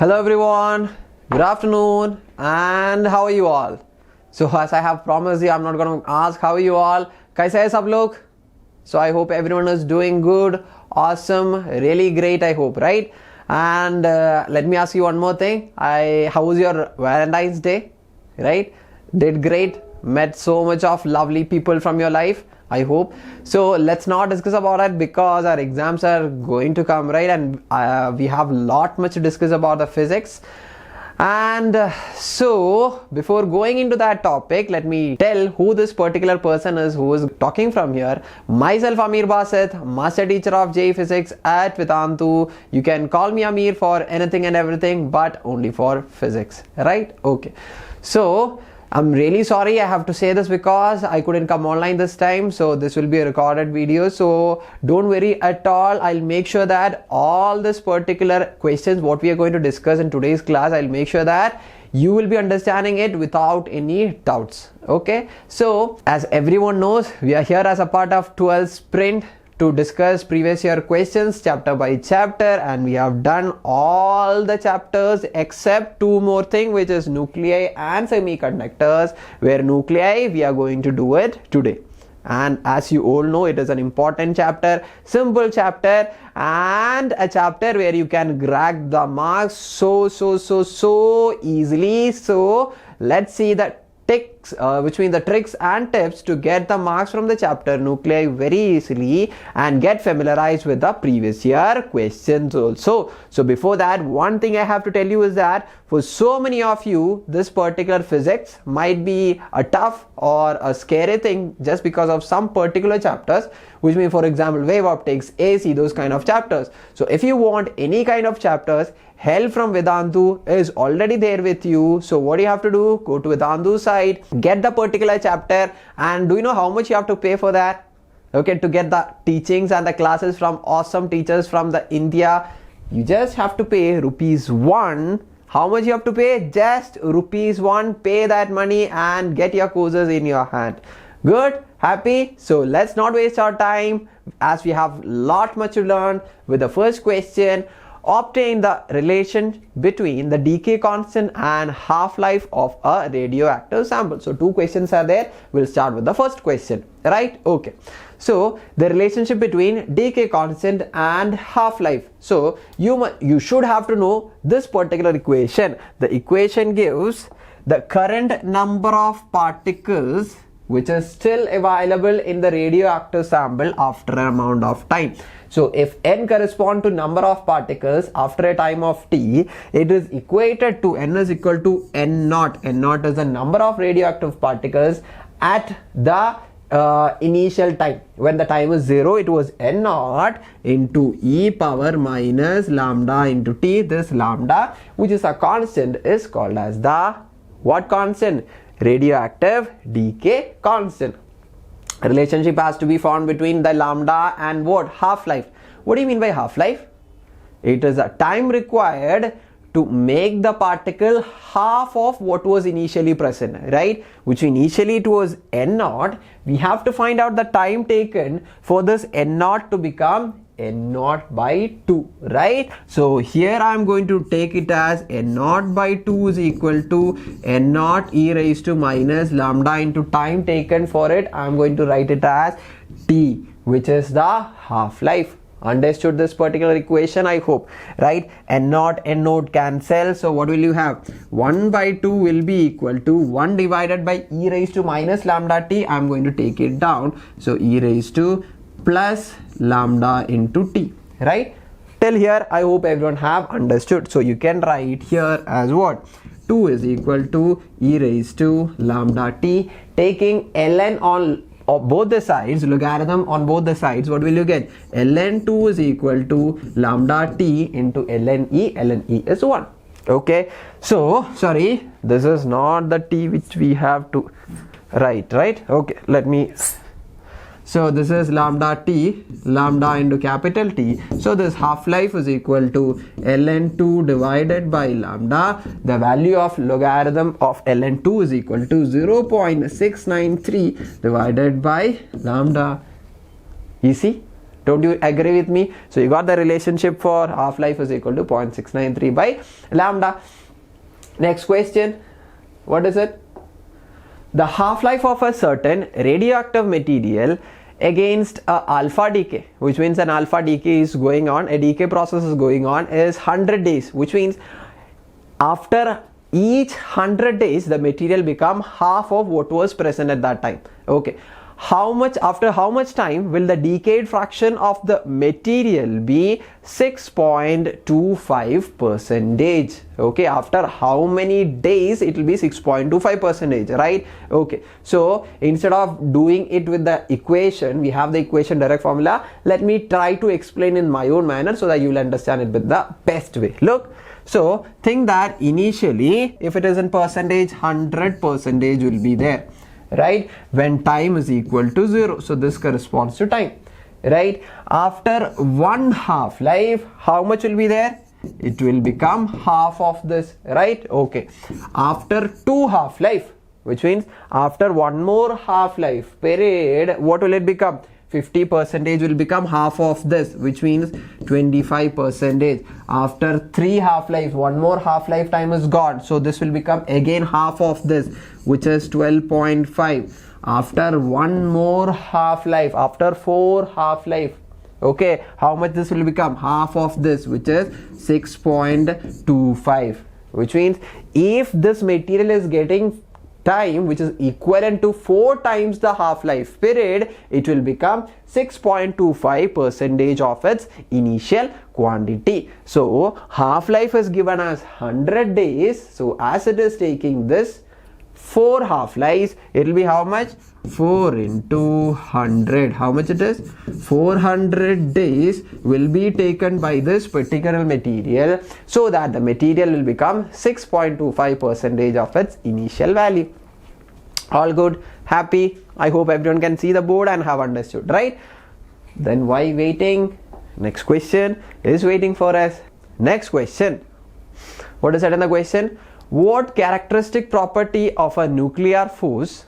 Hello everyone, good afternoon, and how are you all? So as I have promised you, I'm not going to ask how are you all. कैसे है सब लोग? So I hope everyone is doing good, awesome, really great I hope, right? And let me ask you one more thing. How was your Valentine's Day? Right? Did great, met so much of lovely people from your life, I hope. So let's not discuss about it because our exams are going to come, right? And we have lot much to discuss about the physics. And so before going into that topic, let me tell who this particular person is who is talking from here. Myself Ameer Basit, master teacher of JEE Physics at Vedantu. You can call me Ameer for anything and everything, but only for physics, right? Okay. So I'm really sorry I have to say this because I couldn't come online this time, so this will be a recorded video, so don't worry at all. I'll make sure that all this particular questions what we are going to discuss in today's class, I'll make sure that you will be understanding it without any doubts. Okay, so as everyone knows, we are here as a part of 12th sprint to discuss previous year questions chapter by chapter, and we have done all the chapters except two more things, which is nuclei and semiconductors, where nuclei we are going to do it today. And as you all know, it is an important chapter, simple chapter, and a chapter where you can crack the marks so easily. So let's see the which means the tricks and tips to get the marks from the chapter nuclei very easily and get familiarized with the previous year questions also. So before that, one thing I have to tell you is that for so many of you, this particular physics might be a tough or a scary thing just because of some particular chapters, which means for example wave optics, AC, those kind of chapters. So if you want any kind of chapters, help from Vedantu is already there with you. So what you have to do, go to Vedantu site, get the particular chapter, and do you know how much you have to pay for that? Okay, to get the teachings and the classes from awesome teachers from the India, you just have to pay ₹1. How much you have to pay? Just ₹1. Pay that money and get your courses in your hand. Good? Happy? So let's not waste our time as we have lot much to learn with the first question. Obtain the relation between the decay constant and half-life of a radioactive sample. So two questions are there. We'll start with the first question, right? Okay. So the relationship between decay constant and half-life. So you should have to know this particular equation. The equation gives the current number of particles which is still available in the radioactive sample after an amount of time. So if n correspond to number of particles after a time of t, it is equated to n is equal to n naught. N naught is the number of radioactive particles at the initial time. When the time is 0, it was n naught into e power minus lambda into t. This lambda, which is a constant, is called as the what constant? Radioactive decay constant. A relationship has to be found between the lambda and what? Half-life. What do you mean by half-life? It is a time required to make the particle half of what was initially present, right? Which initially it was n naught. We have to find out the time taken for this n naught to become n naught by 2, right? So here I am going to take it as n naught by 2 is equal to n naught e raised to minus lambda into time taken for it. I am going to write it as t, which is the half-life. Understood this particular equation, I hope, right? N naught cancel. So what will you have? 1 by 2 will be equal to 1 divided by e raised to minus lambda t. I am going to take it down. So e raised to plus lambda into t, right? Till here I hope everyone have understood. So you can write here as what? 2 is equal to e raised to lambda t, taking ln on both the sides, logarithm on both the sides. What will you get? ln2 is equal to lambda t into ln e. Ln e is 1. Okay, so sorry, this is not the t which we have to write, right? Okay, let me. So this is lambda t, lambda into capital T. So this half-life is equal to ln2 divided by lambda. The value of logarithm of ln2 is equal to 0.693 divided by lambda. Easy? Don't you agree with me? So you got the relationship for half-life is equal to 0.693 by lambda. Next question, what is it? The half-life of a certain radioactive material against a alpha decay, which means an alpha decay is going on, a decay process is going on, is 100 days, which means after each 100 days the material become half of what was present at that time. Okay, after how much time will the decayed fraction of the material be 6.25%? Okay, after how many days it will be 6.25%, right? Okay, so instead of doing it with the equation, we have the equation direct formula. Let me try to explain in my own manner so that you will understand it with the best way. Look, so think that initially if it is in percentage, 100% will be there, right, when time is equal to 0. So this corresponds to time, right? After one half-life, how much will be there? It will become half of this, right? Okay, after two half-life, which means after one more half-life period, what will it become? 50% will become half of this, which means 25%. After three half-lives, one more half-life time is gone, so this will become again half of this, which is 12.5. After one more half-life, after four half-life, okay, how much this will become? Half of this, which is 6.25, which means if this material is getting time which is equivalent to 4 times the half-life period, it will become 6.25% of its initial quantity. So half-life is given as 100 days. So as it is taking this 4 half-lives, it will be how much? 4 into 100. How much it is? 400 days will be taken by this particular material, so that the material will become 6.25% of its initial value. All good? Happy? I hope everyone can see the board and have understood, right? Then why waiting? Next question is waiting for us. Next question. What is that in the question? What characteristic property of a nuclear force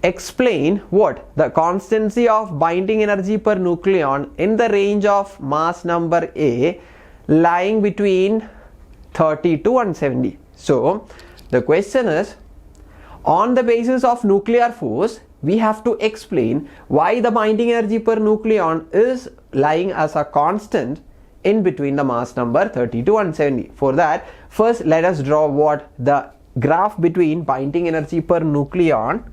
explain what? The constancy of binding energy per nucleon in the range of mass number A lying between 32 and 70. So the question is, on the basis of nuclear force, we have to explain why the binding energy per nucleon is lying as a constant in between the mass number 32 and 70. For that, first let us draw what? The graph between binding energy per nucleon.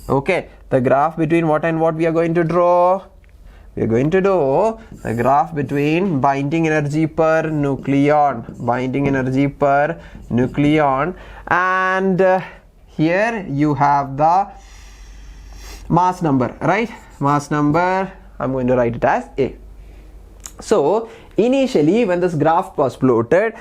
Okay, the graph between what and what we are going to draw? We are going to do the graph between binding energy per nucleon, and here you have the mass number, right? Mass number, I'm going to write it as A. So initially when this graph was plotted,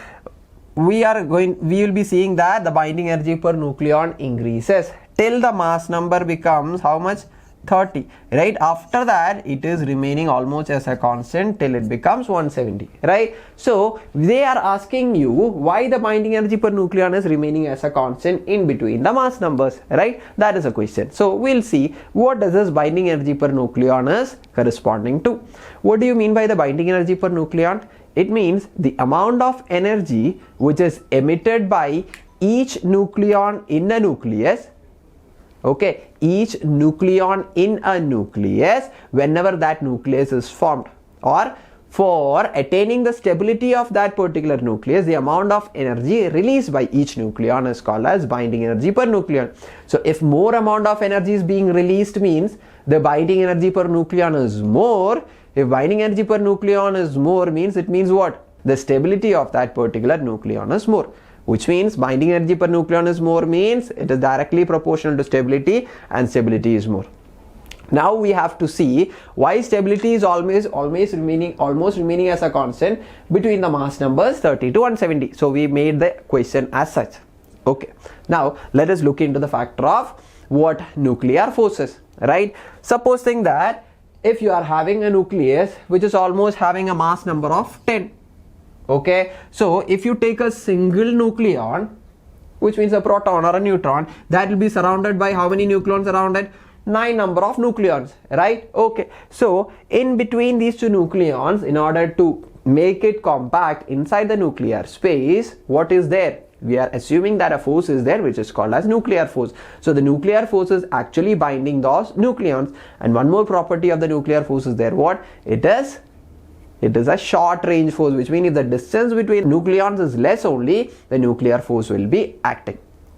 we will be seeing that the binding energy per nucleon increases till the mass number becomes how much? 30, right? After that it is remaining almost as a constant till it becomes 170, right? So they are asking you why the binding energy per nucleon is remaining as a constant in between the mass numbers, right? That is a question. So we'll see what does this binding energy per nucleon is corresponding to. What do you mean by the binding energy per nucleon? It means the amount of energy which is emitted by each nucleon in a nucleus. Okay, each nucleon in a nucleus whenever that nucleus is formed, or for attaining the stability of that particular nucleus, the amount of energy released by each nucleon is called as binding energy per nucleon. So if more amount of energy is being released means the binding energy per nucleon is more. If binding energy per nucleon is more means it means what? The stability of that particular nucleon is more. Which means binding energy per nucleon is more means it is directly proportional to stability, and stability is more. Now we have to see why stability is almost remaining as a constant between the mass numbers 32 and 70. So we made the question as such. Okay, now let us look into the factor of what nuclear forces, right? Supposing that if you are having a nucleus which is almost having a mass number of 10. Okay, so if you take a single nucleon, which means a proton or a neutron, that will be surrounded by how many nucleons around it? 9 number of nucleons, right? Okay, so in between these two nucleons, in order to make it compact inside the nuclear space, what is there? We are assuming that a force is there which is called as nuclear force. So the nuclear force is actually binding those nucleons. And one more property of the nuclear force is there. What? It is a short range force, which means if the distance between nucleons is less only, the nuclear force will be acting.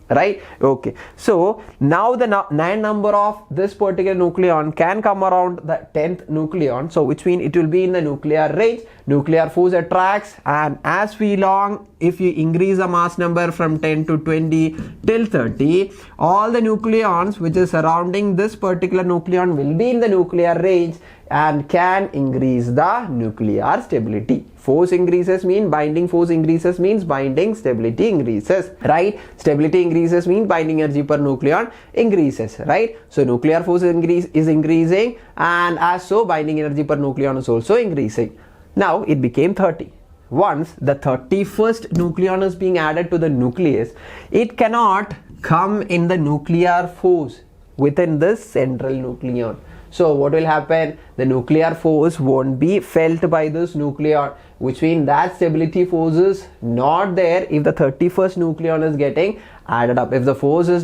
Right? Okay, so now the 9 number of this particular nucleon can come around the 10th nucleon, so which means it will be in the nuclear range. Nuclear force attracts, and as we long, if you increase the mass number from 10 to 20 till 30, all the nucleons which is surrounding this particular nucleon will be in the nuclear range and can increase the nuclear stability. Force increases mean binding force increases means binding stability increases, right? Stability increases mean binding energy per nucleon increases, right? So nuclear force is increasing, and as so binding energy per nucleon is also increasing. Now it became 30. Once the 31st nucleon is being added to the nucleus, it cannot come in the nuclear force within this central nucleon. So what will happen? The nuclear force won't be felt by this nucleon, which means that stability force is not there if the 31st nucleon is getting added up. If the force is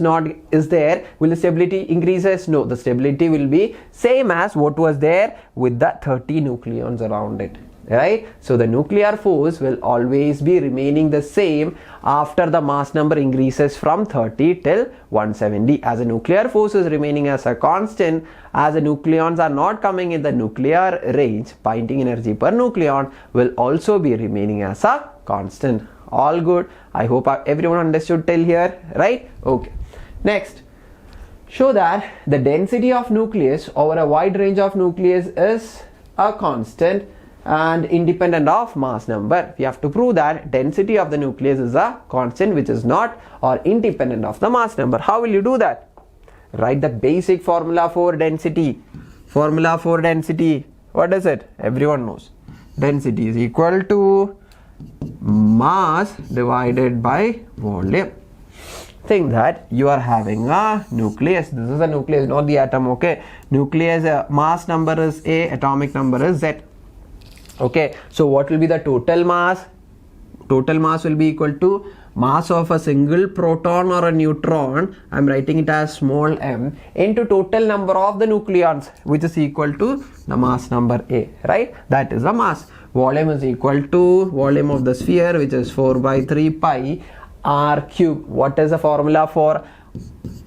there, will the stability increases? No, the stability will be same as what was there with the 30 nucleons around it. Right? So the nuclear force will always be remaining the same after the mass number increases from 30 till 170. As the nuclear force is remaining as a constant, as the nucleons are not coming in the nuclear range, binding energy per nucleon will also be remaining as a constant. All good. I hope everyone understood till here, right? Okay. Next, show that the density of nucleus over a wide range of nucleus is a constant and independent of mass number. We have to prove that density of the nucleus is a constant which is not or independent of the mass number. How will you do that? Write the basic formula for density. Formula for density, what is it? Everyone knows. Density is equal to mass divided by volume. Think that you are having a nucleus. This is a nucleus, not the atom. Okay, nucleus mass number is A, atomic number is Z. Okay, so what will be the total mass? Total mass will be equal to mass of a single proton or a neutron, I am writing it as small m, into total number of the nucleons, which is equal to the mass number A, right? That is the mass. Volume is equal to volume of the sphere, which is 4 by 3 pi r cube. What is the formula for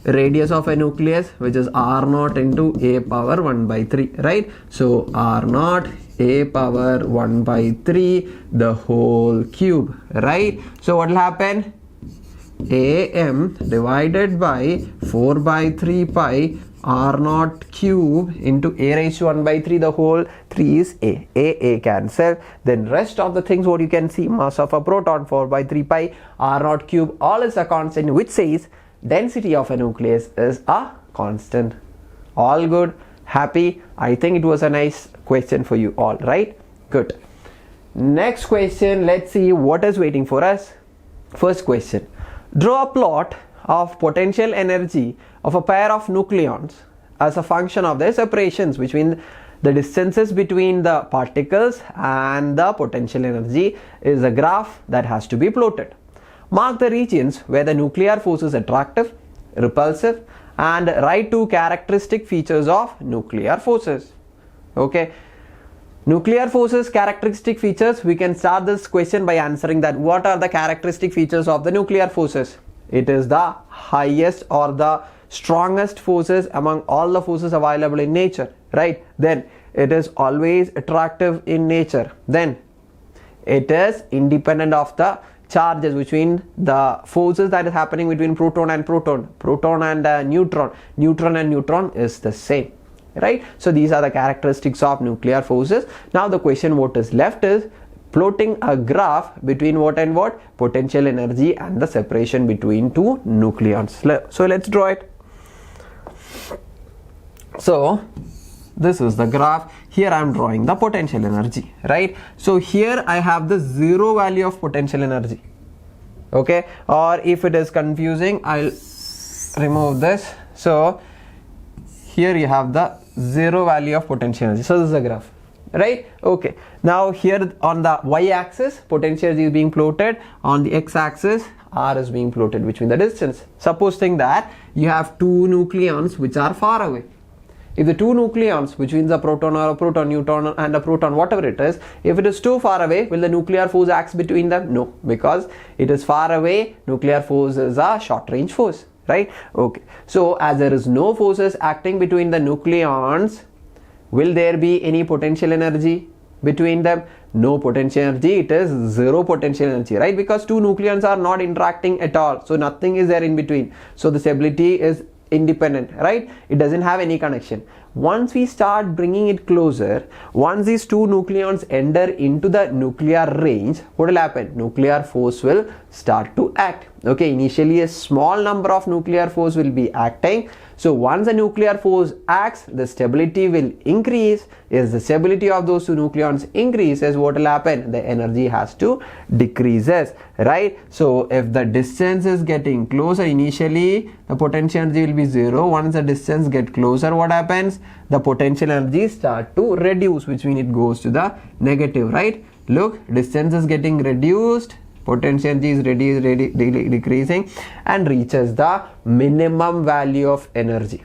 radius of a nucleus? Which is r naught into a power 1 by 3, right? So r naught a power 1 by 3 the whole cube, right? So what will happen? Am divided by 4 by 3 pi r naught cube into a raised to 1 by 3 the whole 3 is a cancel. Then rest of the things what you can see, mass of a proton 4 by 3 pi r naught cube, all is a constant, which says density of a nucleus is a constant. All good? Happy? I think it was a nice question for you all, right? Good. Next question, let's see what is waiting for us. First question, draw a plot of potential energy of a pair of nucleons as a function of their separations, which means the distances between the particles and the potential energy is a graph that has to be plotted. Mark the regions where the nuclear force is attractive, repulsive, and write two characteristic features of nuclear forces. Okay, nuclear forces characteristic features, we can start this question by answering that what are the characteristic features of the nuclear forces? It is the highest or the strongest forces among all the forces available in nature, right? Then it is always attractive in nature. Then it is independent of the charges, which means the forces that is happening between proton and neutron and neutron is the same, right? So these are the characteristics of nuclear forces. Now the question what is left is plotting a graph between what and what? Potential energy and the separation between two nucleons. So let's draw it. So this is the graph. Here I am drawing the potential energy, right? So here I have the zero value of potential energy. Okay, or if it is confusing, I'll remove this. So here you have the zero value of potential energy. So this is a graph, right? Okay, now here on the y-axis potential energy is being plotted, on the x-axis r is being plotted, which means the distance. Supposing that you have two nucleons which are far away. If the two nucleons, which means a proton or a proton, neutron and a proton, whatever it is, if it is too far away, will the nuclear force act between them? No, because it is far away, nuclear force is a short range force, right? Okay, so as there is no forces acting between the nucleons, will there be any potential energy between them? No potential energy, it is zero potential energy, right? Because two nucleons are not interacting at all, so nothing is there in between. So the stability is independent, right? It doesn't have any connection. Once we start bringing it closer, once these two nucleons enter into the nuclear range, what will happen? Nuclear force will start to act. Okay, initially a small number of nuclear force will be acting. So once the nuclear force acts, the stability will increase. As the stability of those two nucleons increases, what will happen? The energy has to decreases, right? So if the distance is getting closer, initially the potential energy will be zero. Once the distance get closer, what happens? The potential energy start to reduce, which means it goes to the negative, right? Look, distance is getting reduced, potential energy is decreasing and reaches the minimum value of energy,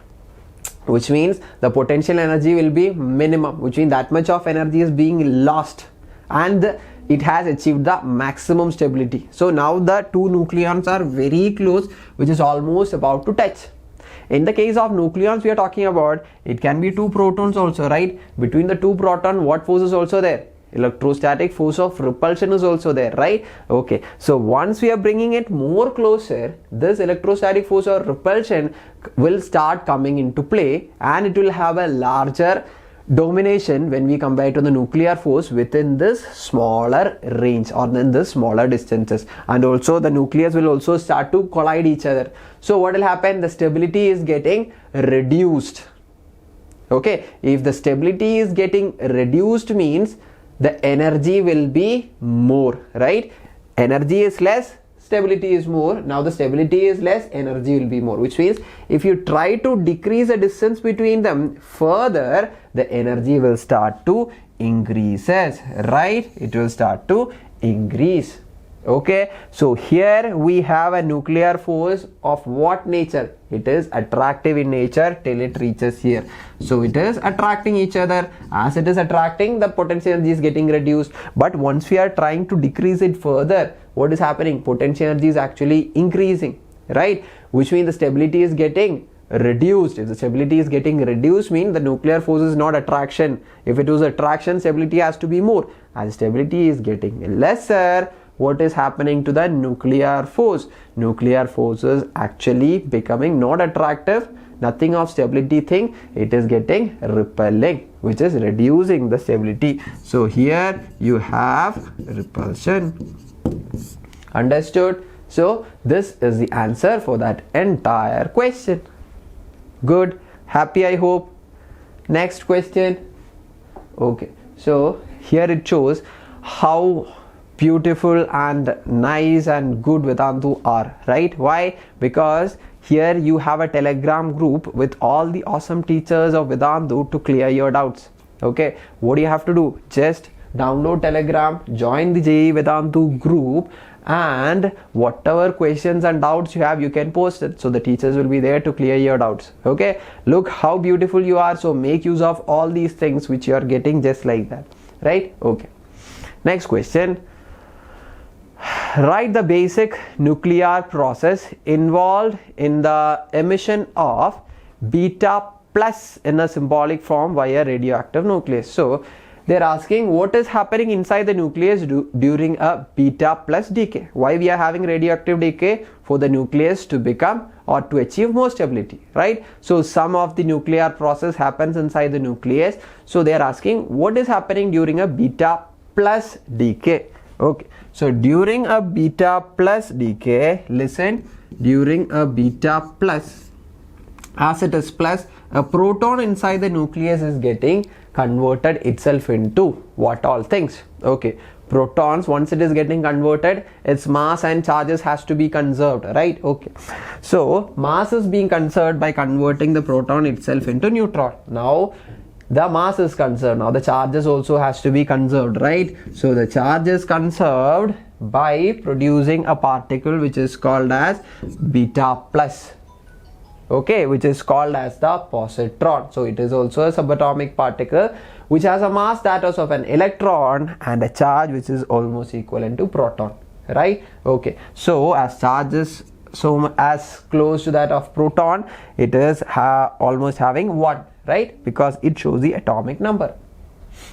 which means the potential energy will be minimum, which means that much of energy is being lost and it has achieved the maximum stability. So now the two nucleons are very close, which is almost about to touch. In the case of nucleons we are talking about, it can be two protons also, right? Between the two proton, what force is also there? Electrostatic force of repulsion is also there, right? Okay, so once we are bringing it more closer, this electrostatic force or repulsion will start coming into play and it will have a larger domination when we compare to the nuclear force within this smaller range or in this smaller distances, and also the nucleus will also start to collide each other. So what will happen? The stability is getting reduced. Okay, if the stability is getting reduced means the energy will be more, right? Energy is less, stability is more. Now the stability is less, energy will be more, which means if you try to decrease the distance between them further, the energy will start to increases, right? It will start to increase. Okay, so here we have a nuclear force of what nature? It is attractive in nature till it reaches here. So it is attracting each other. As it is attracting, the potential energy is getting reduced. But once we are trying to decrease it further, what is happening? Potential energy is actually increasing, right? Which means the stability is getting reduced. If the stability is getting reduced, means the nuclear force is not attraction. If it was attraction, stability has to be more. As stability is getting lesser, what is happening to the nuclear force? Nuclear force is actually becoming not attractive, nothing of stability thing, it is getting repelling, which is reducing the stability. So here you have repulsion. Understood? So this is the answer for that entire question. Good, happy I hope. Next question. Okay, so here it shows how beautiful and nice and good Vedantu are, right? Why? Because here you have a Telegram group with all the awesome teachers of Vedantu to clear your doubts. Okay, what do you have to do? Just download Telegram, join the JEE Vedantu group, and whatever questions and doubts you have, you can post it, so the teachers will be there to clear your doubts. Okay, look how beautiful you are, so make use of all these things which you are getting just like that, right? Okay, next question. Write the basic nuclear process involved in the emission of beta plus in a symbolic form via radioactive nucleus. So they're asking what is happening inside the nucleus during a beta plus decay. Why we are having radioactive decay? For the nucleus to become or to achieve more stability, right? So some of the nuclear process happens inside the nucleus. So they are asking what is happening during a beta plus decay. Okay, so during a beta plus decay, listen, during a beta plus, as it is plus, a proton inside the nucleus is getting converted itself into what all things? Okay, protons, once it is getting converted, its mass and charges has to be conserved, right? Okay, so mass is being conserved by converting the proton itself into neutron. Now the mass is conserved, now the charges also has to be conserved, right? So the charge is conserved by producing a particle which is called as beta plus, okay, which is called as the positron. So it is also a subatomic particle which has a mass that is of an electron and a charge which is almost equivalent to proton, right? Okay, so as charge is so as close to that of proton, it is almost having 1, right? Because it shows the atomic number.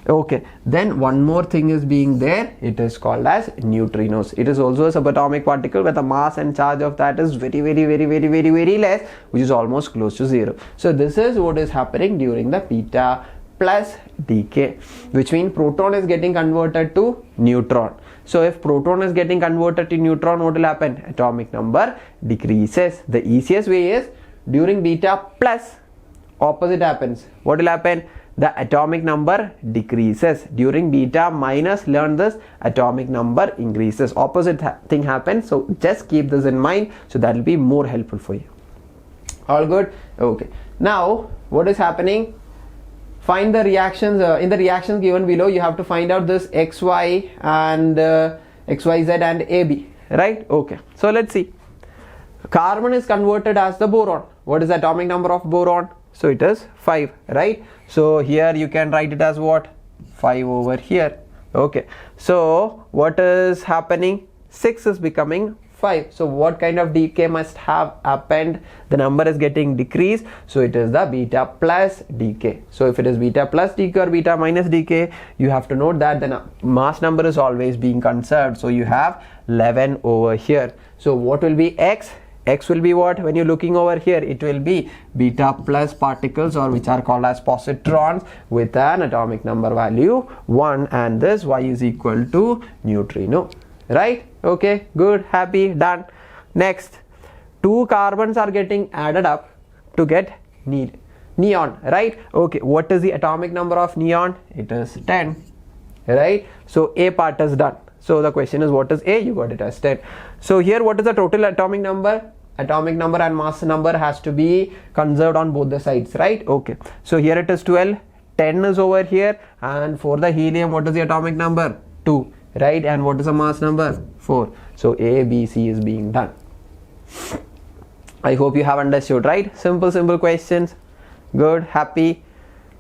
Okay, then one more thing is being there, it is called as neutrinos. It is also a subatomic particle where the mass and charge of that is very less, which is almost close to 0. So this is what is happening during the beta plus decay, which means proton is getting converted to neutron. So if proton is getting converted to neutron, what will happen? Atomic number decreases. The easiest way is during beta plus, opposite happens. What will happen? The atomic number decreases. During beta minus, learn this, atomic number increases. Opposite thing happens. So just keep this in mind, so that will be more helpful for you. All good? Okay, now what is happening? Find the reactions. In the reactions given below, you have to find out this XY and XYZ and AB, right? Okay, so let's see. Carbon is converted as the boron. What is the atomic number of boron? So it is 5, right? So here you can write it as what? 5 over here. Okay, so what is happening? 6 is becoming 5. So what kind of decay must have happened? The number is getting decreased, so it is the beta plus decay. So if it is beta plus decay or beta minus decay, you have to note that the mass number is always being conserved. So you have 11 over here. So what will be X? X will be what? When you're looking over here, it will be beta plus particles, or which are called as positrons, with an atomic number value 1, and this Y is equal to neutrino, right? Okay, good, happy, done. Next, 2 carbons are getting added up to get neon, right? Okay, what is the atomic number of neon? It is 10, right? So A part is done. So the question is, what is A? You got it as 10. So here, what is the total atomic number? Atomic number and mass number has to be conserved on both the sides, right? Okay, so here it is 12, 10 is over here, and for the helium, what is the atomic number? 2, right? And what is the mass number? 4. So A, B, C is being done. I hope you have understood, right? Simple questions. Good, happy,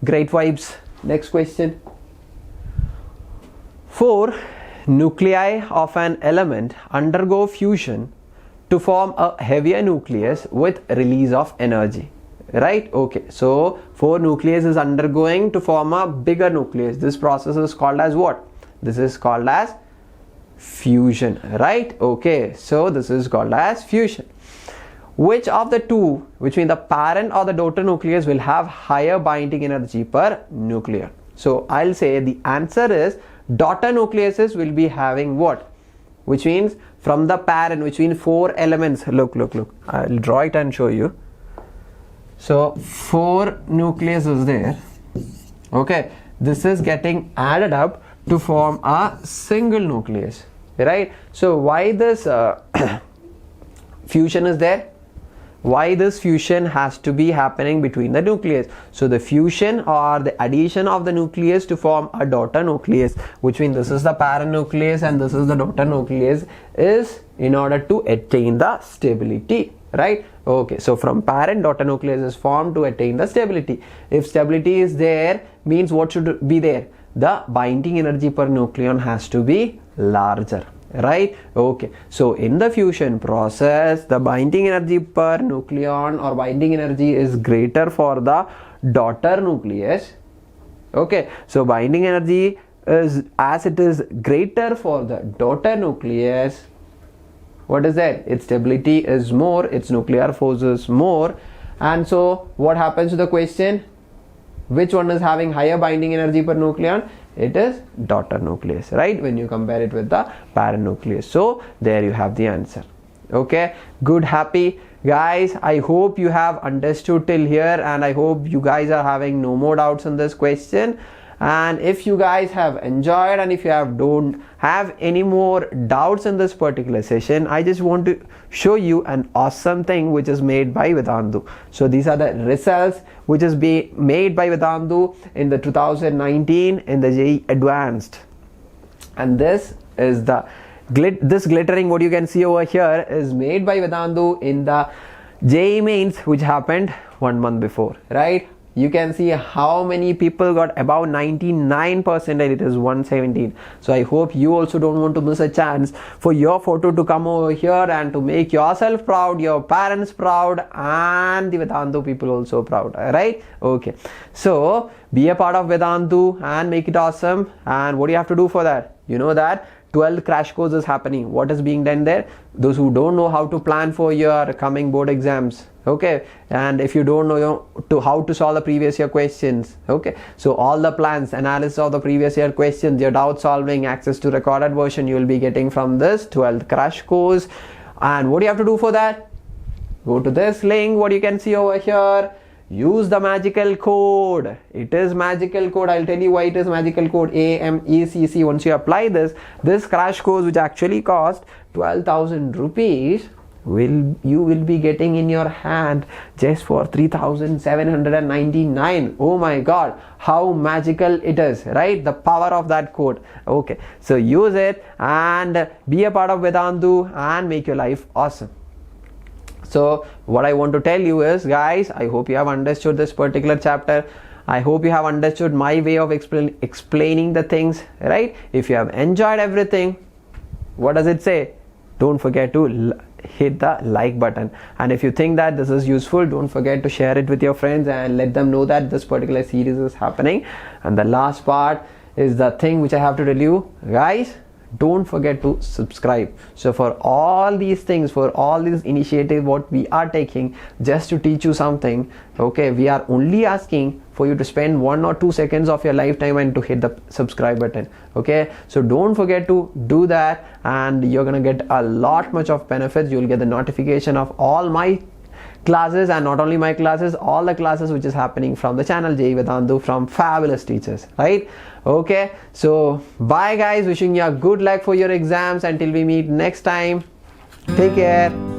great vibes. Next question. 4 nuclei of an element undergo fusion to form a heavier nucleus with release of energy, right? Okay, so 4 nucleus is undergoing to form a bigger nucleus. This process is called as what? This is called as fusion, right? Okay, so this is called as fusion. Which of the two, which means the parent or the daughter nucleus, will have higher binding energy per nucleon? So I'll say the answer is daughter nucleuses will be having what? Which means from the parent, which means 4 elements. Look, I'll draw it and show you. So 4 nucleus is there. Okay, this is getting added up to form a single nucleus, right? So why this fusion is there? Why this fusion has to be happening between the nucleus? So the fusion or the addition of the nucleus to form a daughter nucleus, which means this is the parent nucleus and this is the daughter nucleus, is in order to attain the stability, right? Okay, so from parent, daughter nucleus is formed to attain the stability. If stability is there, means what should be there? The binding energy per nucleon has to be larger, right? Okay, so in the fusion process, the binding energy per nucleon or binding energy is greater for the daughter nucleus. Okay, so binding energy is, as it is greater for the daughter nucleus, what is that? Its stability is more, its nuclear force is more, and so what happens to the question? Which one is having higher binding energy per nucleon? It is daughter nucleus, right? When you compare it with the parent nucleus. So there you have the answer. Okay, good, happy guys. I hope you have understood till here, and I hope you guys are having no more doubts on this question. And if you guys have enjoyed, and if you don't have any more doubts in this particular session, I just want to show you an awesome thing which is made by Vedantu. So these are the results which is made by Vedantu in the 2019 in the JEE Advanced. And this is the this glittering, what you can see over here, is made by Vedantu in the JEE Mains, which happened 1 month before, right? You can see how many people got above 99%, and it is 117. So I hope you also don't want to miss a chance for your photo to come over here and to make yourself proud, your parents proud, and the Vedantu people also proud, right? Okay, so be a part of Vedantu and make it awesome. And what do you have to do for that? You know that 12 crash course is happening. What is being done there? Those who don't know how to plan for your coming board exams, okay, and if you don't know how to solve the previous year questions, okay, so all the plans, analysis of the previous year questions, your doubt solving, access to recorded version, you will be getting from this 12th crash course. And what do you have to do for that? Go to this link, what you can see over here. Use the magical code. It is magical code. I'll tell you why it is magical code, AMECC. Once you apply this crash course, which actually cost 12,000 rupees, you will be getting in your hand just for 3,799. Oh my god, how magical it is, right? The power of that code. Okay, so use it and be a part of Vedantu and make your life awesome. So what I want to tell you is, guys, I hope you have understood this particular chapter. I hope you have understood my way of explaining the things, right? If you have enjoyed everything, what does it say? Don't forget to hit the like button. And if you think that this is useful, don't forget to share it with your friends and let them know that this particular series is happening. And the last part is the thing which I have to tell you, guys. Don't forget to subscribe. So for all these things, for all these initiatives what we are taking just to teach you something, okay, we are only asking for you to spend 1 or 2 seconds of your lifetime and to hit the subscribe button, okay? So don't forget to do that, and you're gonna get a lot much of benefits. You'll get the notification of all my classes, and not only my classes, all the classes which is happening from the channel JEE Vedantu from fabulous teachers, right? Okay, so bye guys, wishing you a good luck for your exams. Until we meet next time, take care.